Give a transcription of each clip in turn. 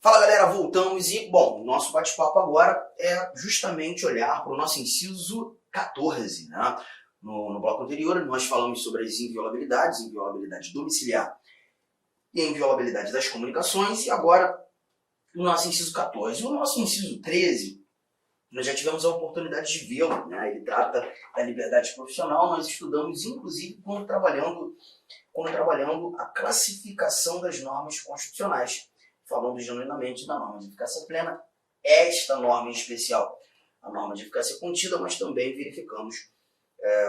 Fala galera, voltamos e, bom, o nosso bate-papo agora é justamente olhar para o nosso inciso 14, né? No bloco anterior nós falamos sobre as inviolabilidades, inviolabilidade domiciliar e a inviolabilidade das comunicações, e agora o nosso inciso 14. O nosso inciso 13, nós já tivemos a oportunidade de vê-lo, né? Ele trata da liberdade profissional, nós estudamos inclusive quando trabalhando a classificação das normas constitucionais, falando genuinamente da norma de eficácia plena, esta norma em especial, a norma de eficácia contida, mas também verificamos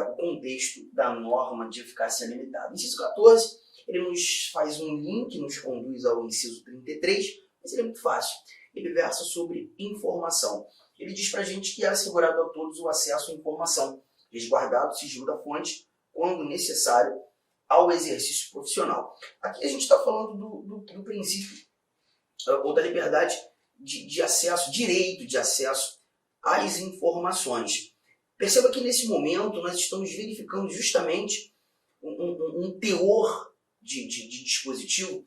o contexto da norma de eficácia limitada. O inciso 14, ele nos faz um link, nos conduz ao inciso 33, mas ele é muito fácil. Ele versa sobre informação. Ele diz para a gente que é assegurado a todos o acesso à informação, resguardado o sigilo da fonte, quando necessário, ao exercício profissional. Aqui a gente está falando do princípio ou da liberdade de acesso, direito de acesso às informações. Perceba que nesse momento nós estamos verificando justamente um teor de dispositivo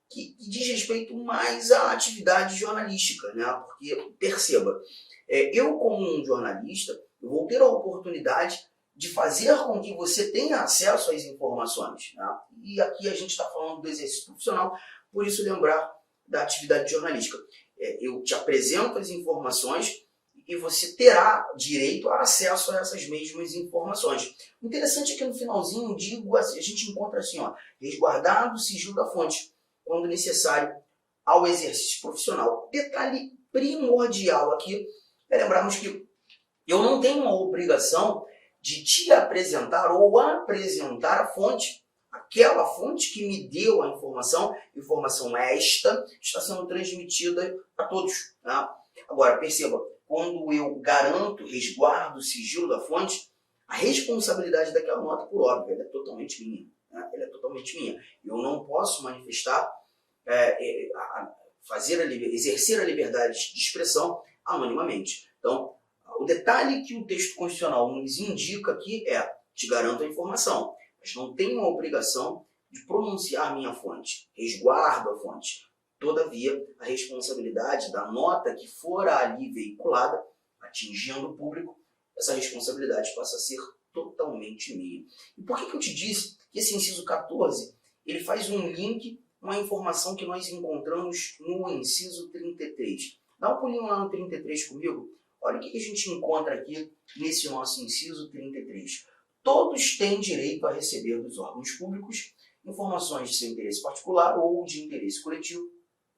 que diz respeito mais à atividade jornalística, né? Porque, perceba, eu como um jornalista, eu vou ter a oportunidade de fazer com que você tenha acesso às informações, né? E aqui a gente está falando do exercício profissional, por isso lembrar da atividade jornalística. Eu te apresento as informações e você terá direito a acesso a essas mesmas informações. O interessante é que no finalzinho a gente encontra assim, ó, resguardado o sigilo da fonte, quando necessário, ao exercício profissional. Detalhe primordial aqui é lembrarmos que eu não tenho uma obrigação de te apresentar ou apresentar a fonte, aquela fonte que me deu a informação esta está sendo transmitida a todos. Né? Agora, perceba, quando eu garanto, resguardo o sigilo da fonte, a responsabilidade daquela nota, por óbvio, ela é totalmente minha. Né? Ela é totalmente minha. Eu não posso manifestar, exercer a liberdade de expressão anonimamente. Então, o detalhe que o texto constitucional nos indica aqui é: te garanto a informação, mas não tenho a obrigação de pronunciar minha fonte, resguardo a fonte. Todavia, a responsabilidade da nota que for ali veiculada, atingindo o público, essa responsabilidade passa a ser totalmente minha. E por que eu te disse que esse inciso 14 ele faz um link com a informação que nós encontramos no inciso 33? Dá um pulinho lá no 33 comigo. Olha o que a gente encontra aqui nesse nosso inciso 33. Todos têm direito a receber dos órgãos públicos informações de seu interesse particular ou de interesse coletivo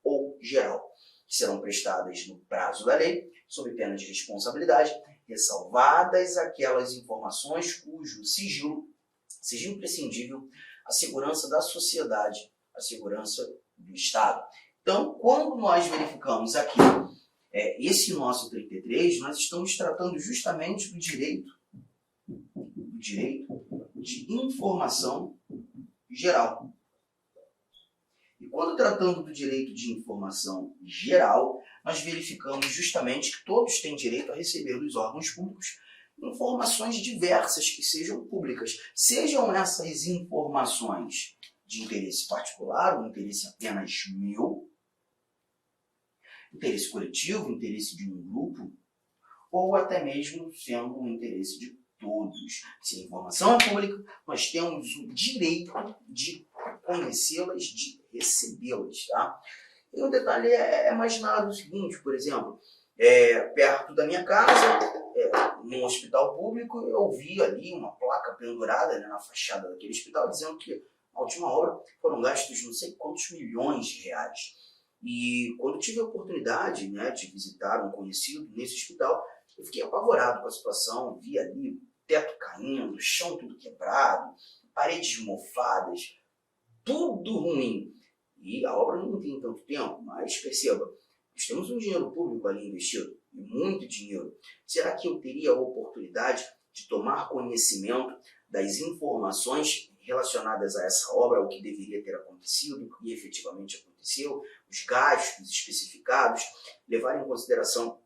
ou geral, que serão prestadas no prazo da lei, sob pena de responsabilidade, ressalvadas aquelas informações cujo sigilo seja imprescindível à segurança da sociedade, à segurança do Estado. Então, quando nós verificamos aqui esse nosso 33, nós estamos tratando justamente do direito de informação geral. E quando tratando do direito de informação geral, nós verificamos justamente que todos têm direito a receber dos órgãos públicos informações diversas que sejam públicas. Sejam essas informações de interesse particular, ou interesse apenas meu, interesse coletivo, interesse de um grupo, ou até mesmo sendo um interesse de todos. Se a informação é pública, nós temos o direito de conhecê-las, de recebê-las. Tá? E um detalhe é imaginar o seguinte, por exemplo, perto da minha casa, num hospital público, eu vi ali uma placa pendurada, né, na fachada daquele hospital, dizendo que na última obra foram gastos não sei quantos milhões de reais. E quando tive a oportunidade, né, de visitar um conhecido nesse hospital, eu fiquei apavorado com a situação, vi ali o teto caindo, o chão tudo quebrado, paredes mofadas, tudo ruim. E a obra não tem tanto tempo, mas perceba, nós temos um dinheiro público ali investido, muito dinheiro. Será que eu teria a oportunidade de tomar conhecimento das informações relacionadas a essa obra, o que deveria ter acontecido, o que efetivamente aconteceu, os gastos especificados, levar em consideração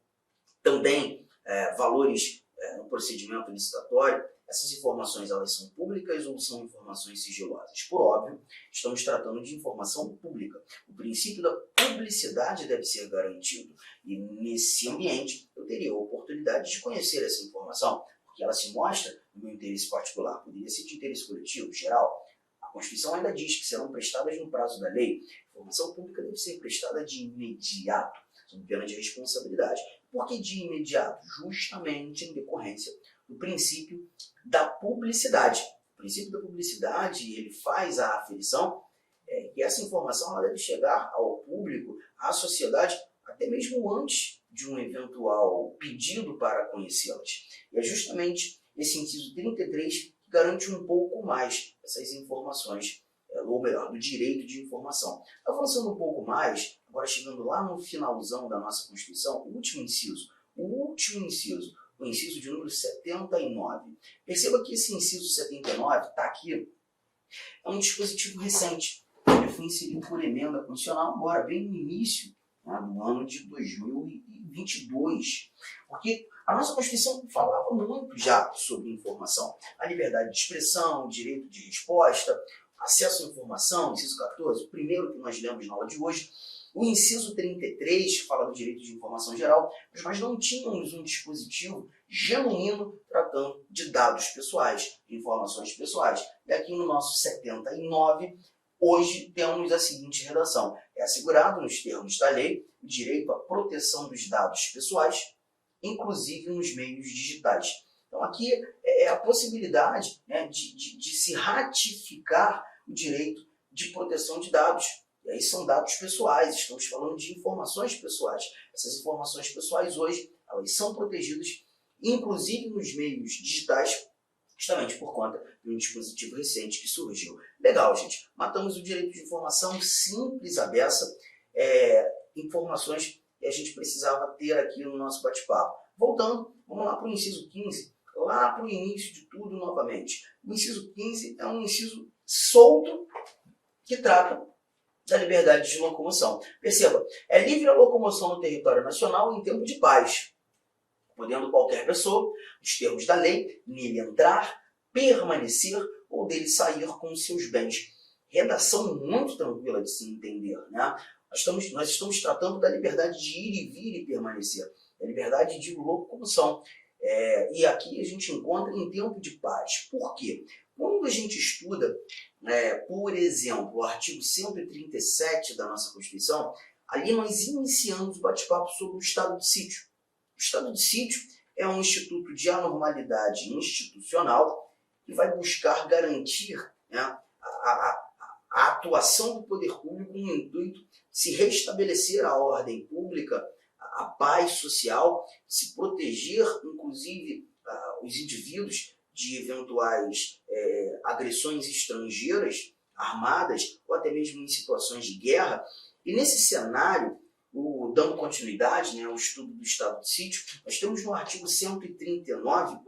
também valores no procedimento licitatório? essas informações elas são públicas ou são informações sigilosas? Por óbvio, estamos tratando de informação pública. O princípio da publicidade deve ser garantido. E nesse ambiente, eu teria a oportunidade de conhecer essa informação, porque ela se mostra no meu interesse particular. Poderia ser de interesse coletivo, geral. A Constituição ainda diz que serão prestadas no prazo da lei. A informação pública deve ser prestada de imediato, sob pena de responsabilidade. Por que de imediato? Justamente em decorrência do princípio da publicidade. O princípio da publicidade, ele faz a aferição que essa informação ela deve chegar ao público, à sociedade, até mesmo antes de um eventual pedido para conhecê-las. E é justamente esse inciso 33 que garante um pouco mais essas informações, ou melhor, do direito de informação. Avançando um pouco mais, agora chegando lá no finalzão da nossa Constituição, o último inciso, o inciso de número 79. Perceba que esse inciso 79 está aqui, é um dispositivo recente. Ele foi inserido por emenda constitucional agora, bem no início, né, do ano de 2022. Porque a nossa Constituição falava muito já sobre informação. A liberdade de expressão, o direito de resposta, acesso à informação, inciso 14, o primeiro que nós lemos na aula de hoje. O inciso 33, que fala do direito de informação geral, mas nós não tínhamos um dispositivo genuíno tratando de dados pessoais, de informações pessoais. E aqui no nosso 79, hoje temos a seguinte redação. É assegurado nos termos da lei o direito à proteção dos dados pessoais, inclusive nos meios digitais. Então aqui é a possibilidade, né, de se ratificar o direito de proteção de dados. E aí são dados pessoais, estamos falando de informações pessoais. Essas informações pessoais hoje elas são protegidas, inclusive nos meios digitais, justamente por conta de um dispositivo recente que surgiu. Legal, gente. Matamos o direito de informação simples à beça, informações que a gente precisava ter aqui no nosso bate-papo. Voltando, vamos lá para o inciso 15, lá para o início de tudo novamente. O inciso 15 é um inciso solto que trata da liberdade de locomoção. Perceba, é livre a locomoção no território nacional em tempo de paz, podendo qualquer pessoa, nos termos da lei, nele entrar, permanecer ou dele sair com seus bens. Redação muito tranquila de se entender, né? Nós estamos tratando da liberdade de ir e vir e permanecer, da liberdade de locomoção. E aqui a gente encontra em tempo de paz. Por quê? Quando a gente estuda, por exemplo, o artigo 137 da nossa Constituição, ali nós iniciamos o bate-papo sobre o estado de sítio. O estado de sítio é um instituto de anormalidade institucional que vai buscar garantir, né, a atuação do poder público no intuito de se restabelecer a ordem pública, a paz social, se proteger, inclusive, os indivíduos de eventuais agressões estrangeiras, armadas, ou até mesmo em situações de guerra. E nesse cenário, dando continuidade, né, ao estudo do estado de sítio, nós temos no artigo 139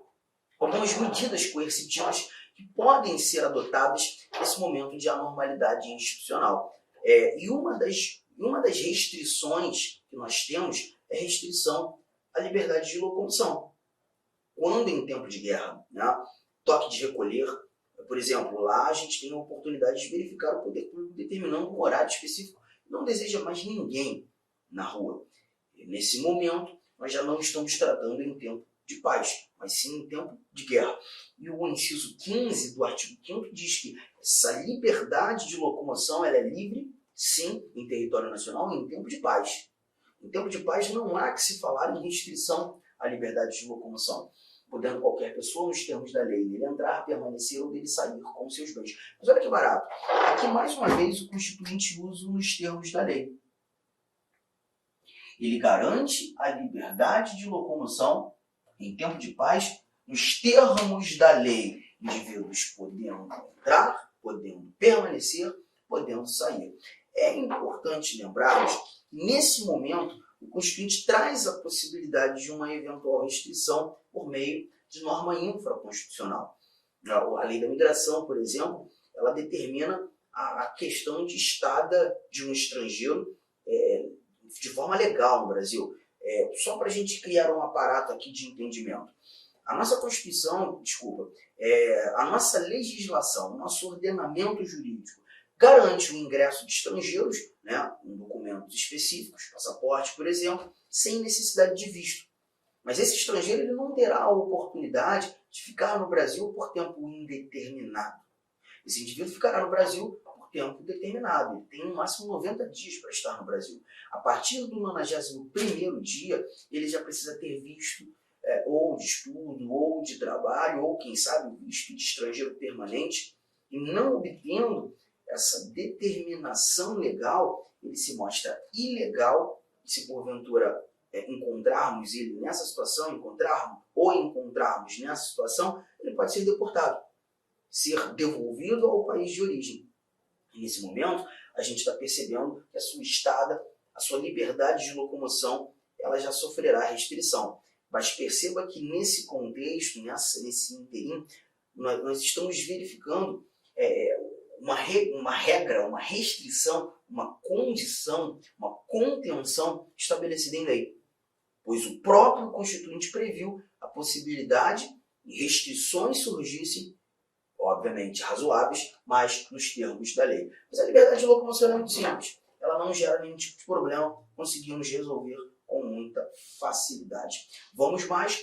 algumas medidas coercitivas que podem ser adotadas nesse momento de anormalidade institucional. E uma das restrições que nós temos é a restrição à liberdade de locomoção. Quando em tempo de guerra, né, toque de recolher, por exemplo, lá a gente tem a oportunidade de verificar o poder público determinando um horário específico, não deseja mais ninguém na rua. E nesse momento, nós já não estamos tratando em tempo de paz, mas sim em tempo de guerra. E o inciso 15 do artigo 5º diz que essa liberdade de locomoção ela é livre, sim, em território nacional, em tempo de paz. Em tempo de paz não há que se falar em restrição à liberdade de locomoção, podendo qualquer pessoa, nos termos da lei, dele entrar, permanecer ou dele sair com seus bens. Mas olha que barato. Aqui, mais uma vez, o Constituinte usa nos termos da lei. Ele garante a liberdade de locomoção em tempo de paz, nos termos da lei, indivíduos podendo entrar, podendo permanecer, podendo sair. É importante lembrarmos que, nesse momento, o Constituinte traz a possibilidade de uma eventual restrição por meio de norma infraconstitucional. A lei da migração, por exemplo, ela determina a questão de estada de um estrangeiro de forma legal no Brasil. Só para a gente criar um aparato aqui de entendimento. A nossa Constituição, desculpa, a nossa legislação, o nosso ordenamento jurídico garante o ingresso de estrangeiros, né, em documentos específicos, passaporte, por exemplo, sem necessidade de visto. Mas esse estrangeiro ele não terá a oportunidade de ficar no Brasil por tempo indeterminado. Esse indivíduo ficará no Brasil por tempo determinado. Ele tem no máximo 90 dias para estar no Brasil. A partir do 91º dia, ele já precisa ter visto ou de estudo, ou de trabalho, ou quem sabe visto de estrangeiro permanente, e não obtendo essa determinação legal, ele se mostra ilegal. Se porventura encontrarmos ele nessa situação, encontrarmos nessa situação, ele pode ser deportado, ser devolvido ao país de origem. E nesse momento, a gente está percebendo que a sua estada, a sua liberdade de locomoção, ela já sofrerá restrição. Mas perceba que nesse contexto, nesse interim, nós estamos verificando uma regra, uma restrição, uma condição, uma contenção estabelecida em lei. Pois o próprio Constituinte previu a possibilidade de restrições surgissem, obviamente razoáveis, mas nos termos da lei. Mas a liberdade de locomoção é muito simples. Ela não gera nenhum tipo de problema, conseguimos resolver com muita facilidade. Vamos mais.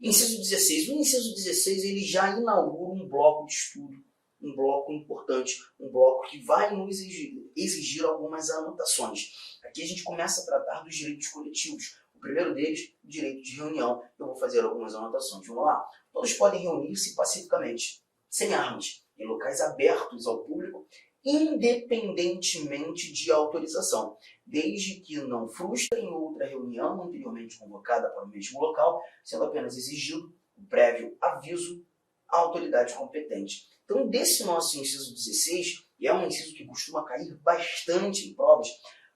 Inciso 16. O inciso 16 ele já inaugura um bloco de estudo, um bloco importante, um bloco que vai nos exigir algumas anotações. Aqui a gente começa a tratar dos direitos coletivos. O primeiro deles, o direito de reunião. Eu vou fazer algumas anotações. Vamos lá? Todos podem reunir-se pacificamente, sem armas, em locais abertos ao público, independentemente de autorização, desde que não frustrem outra reunião anteriormente convocada para o mesmo local, sendo apenas exigido o prévio aviso à autoridade competente. Então, desse nosso inciso 16, e é um inciso que costuma cair bastante em provas,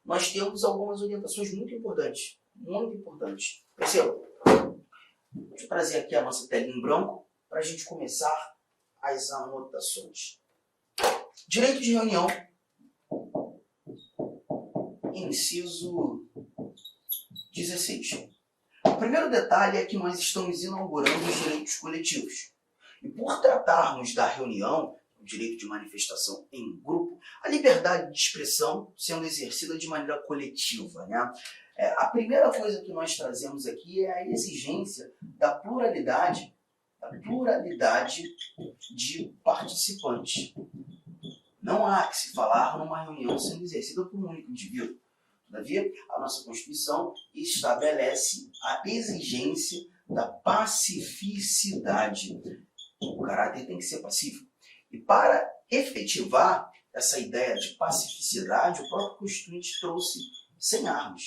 nós temos algumas orientações muito importantes. Muito importantes. Perceba? Deixa eu trazer aqui a nossa tela em branco para a gente começar as anotações. Direito de reunião. Inciso 16. O primeiro detalhe é que nós estamos inaugurando os direitos coletivos. E por tratarmos da reunião, o direito de manifestação em grupo, a liberdade de expressão sendo exercida de maneira coletiva, né? A primeira coisa que nós trazemos aqui é a exigência da pluralidade de participantes. Não há que se falar numa reunião sendo exercida por um único indivíduo. Todavia, a nossa Constituição estabelece a exigência da pacificidade. O caráter tem que ser pacífico. E para efetivar essa ideia de pacificidade, o próprio Constituinte trouxe sem armas.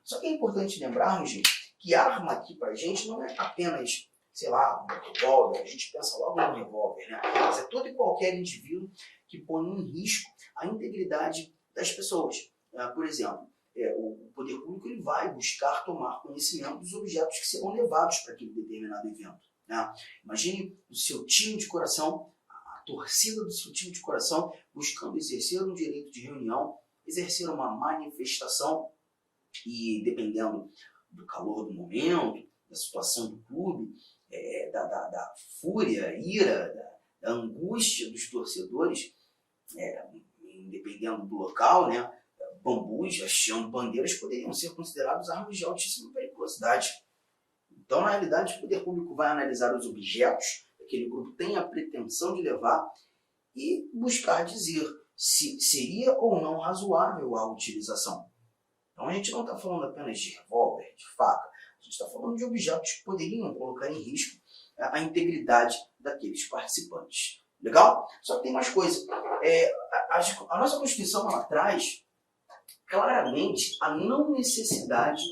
Só que é importante lembrarmos, gente, que arma aqui pra gente não é apenas, sei lá, um revólver. A gente pensa logo no revólver, né? Mas é todo e qualquer indivíduo que põe em risco a integridade das pessoas. Por exemplo, o poder público ele vai buscar tomar conhecimento dos objetos que serão levados para aquele determinado evento, né? Imagine o seu time de coração, a torcida do seu time de coração, buscando exercer um direito de reunião, exercer uma manifestação e, dependendo do calor do momento, da situação do clube, da fúria, ira, da angústia dos torcedores, dependendo do local, né, bambus, hasteando bandeiras poderiam ser considerados armas de altíssima periculosidade. Então, na realidade, o poder público vai analisar os objetos que aquele grupo tem a pretensão de levar e buscar dizer se seria ou não razoável a utilização. Então, a gente não está falando apenas de revólver, de faca, a gente está falando de objetos que poderiam colocar em risco a integridade daqueles participantes. Legal? Só que tem mais coisa. A nossa Constituição ela traz claramente a não necessidade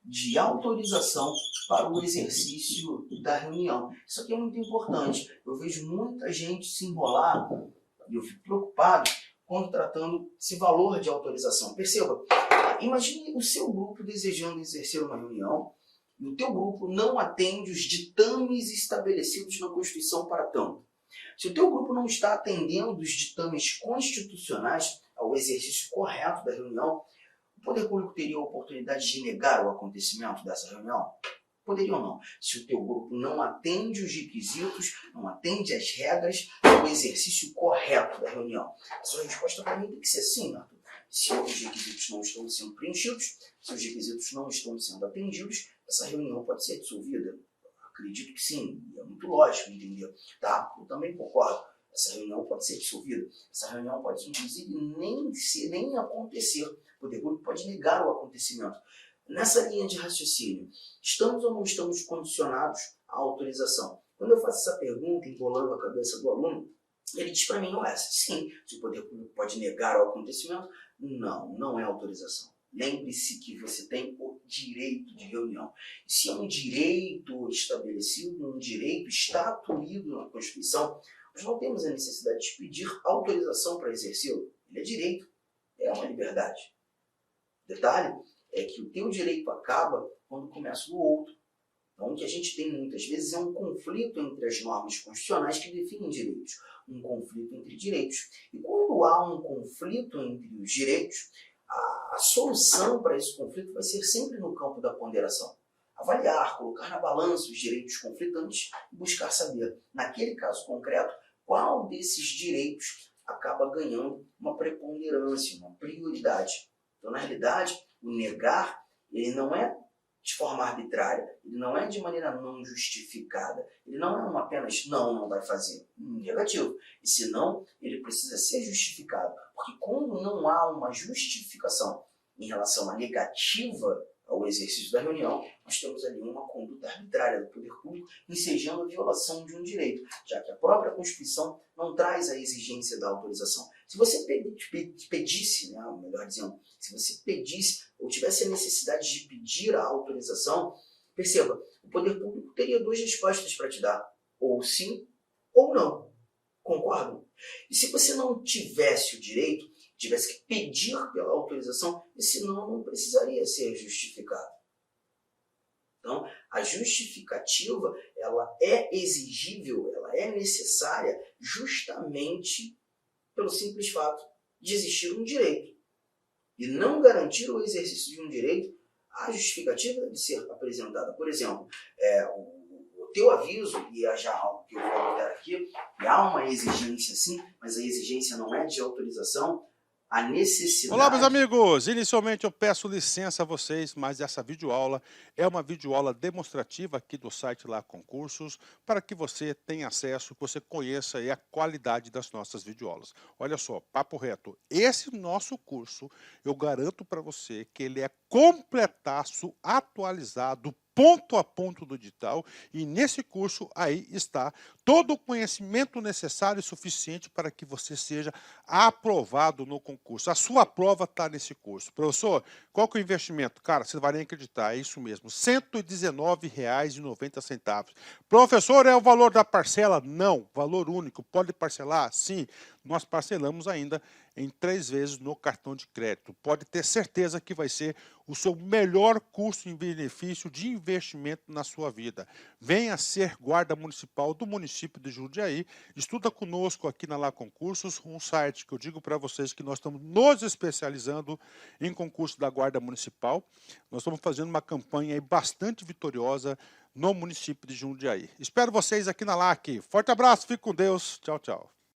de autorização para o exercício da reunião. Isso aqui é muito importante. Eu vejo muita gente se enrolar e eu fico preocupado quando tratando esse valor de autorização. Perceba, imagine o seu grupo desejando exercer uma reunião e o teu grupo não atende os ditames estabelecidos na Constituição para tanto. Se o teu grupo não está atendendo os ditames constitucionais ao exercício correto da reunião, o poder público teria a oportunidade de negar o acontecimento dessa reunião? Poderiam não. Se o teu grupo não atende os requisitos, não atende as regras do exercício correto da reunião. A sua resposta para mim tem que ser sim, Arthur. Se os requisitos não estão sendo preenchidos, se os requisitos não estão sendo atendidos, essa reunião pode ser dissolvida. Acredito que sim, é muito lógico, entendeu? Tá? Eu também concordo. Essa reunião pode ser dissolvida. Essa reunião pode, inclusive, nem acontecer. O poder público pode negar o acontecimento. Nessa linha de raciocínio, estamos ou não estamos condicionados à autorização? Quando eu faço essa pergunta, embolando a cabeça do aluno, ele diz para mim, sim, se o poder público pode negar o acontecimento, não é autorização. Lembre-se que você tem o direito de reunião. E se é um direito estabelecido, um direito estatuído na Constituição, nós não temos a necessidade de pedir autorização para exercê-lo. Ele é direito, é uma liberdade. Detalhe é que o teu direito acaba quando começa o outro. Então, o que a gente tem muitas vezes é um conflito entre as normas constitucionais que definem direitos. Um conflito entre direitos. E quando há um conflito entre os direitos, a solução para esse conflito vai ser sempre no campo da ponderação. Avaliar, colocar na balança os direitos conflitantes e buscar saber, naquele caso concreto, qual desses direitos acaba ganhando uma preponderância, uma prioridade. Então, na realidade, o negar, ele não é de forma arbitrária, ele não é de maneira não justificada, ele não é apenas não vai fazer, negativo. E se não, ele precisa ser justificado, porque quando não há uma justificação em relação à negativa ao exercício da reunião, nós temos ali uma conduta arbitrária do poder público ensejando a violação de um direito, já que a própria Constituição não traz a exigência da autorização. Se você pedisse, melhor dizendo, se você pedisse ou tivesse a necessidade de pedir a autorização, perceba, o poder público teria duas respostas para te dar, ou sim ou não. Concordam? E se você não tivesse o direito, tivesse que pedir pela autorização, esse não precisaria ser justificado. Então, a justificativa, ela é exigível, ela é necessária justamente pelo simples fato de existir um direito. E não garantir o exercício de um direito, a justificativa deve ser apresentada. Por exemplo, o teu aviso, e é já algo que eu vou botar aqui, e há uma exigência sim, mas a exigência não é de autorização, a necessidade... Olá, meus amigos! Inicialmente eu peço licença a vocês, mas essa videoaula é uma videoaula demonstrativa aqui do site Lá Concursos, para que você tenha acesso, que você conheça a qualidade das nossas videoaulas. Olha só, papo reto, esse nosso curso, eu garanto para você que ele é completaço, atualizado, ponto a ponto do digital, e nesse curso aí está todo o conhecimento necessário e suficiente para que você seja aprovado no concurso. A sua prova está nesse curso. Professor, qual que é o investimento? Cara, você vai nem acreditar, é isso mesmo, R$ 119,90. Professor, é o valor da parcela? Não, valor único. Pode parcelar? Sim. Nós parcelamos ainda em 3 vezes no cartão de crédito. Pode ter certeza que vai ser o seu melhor curso em benefício de investimento na sua vida. Venha ser guarda municipal do município de Jundiaí. Estuda conosco aqui na Lá Concursos, um site que eu digo para vocês que nós estamos nos especializando em concurso da Guarda Municipal. Nós estamos fazendo uma campanha aí bastante vitoriosa no município de Jundiaí. Espero vocês aqui na LAC. Forte abraço, fique com Deus. Tchau, tchau.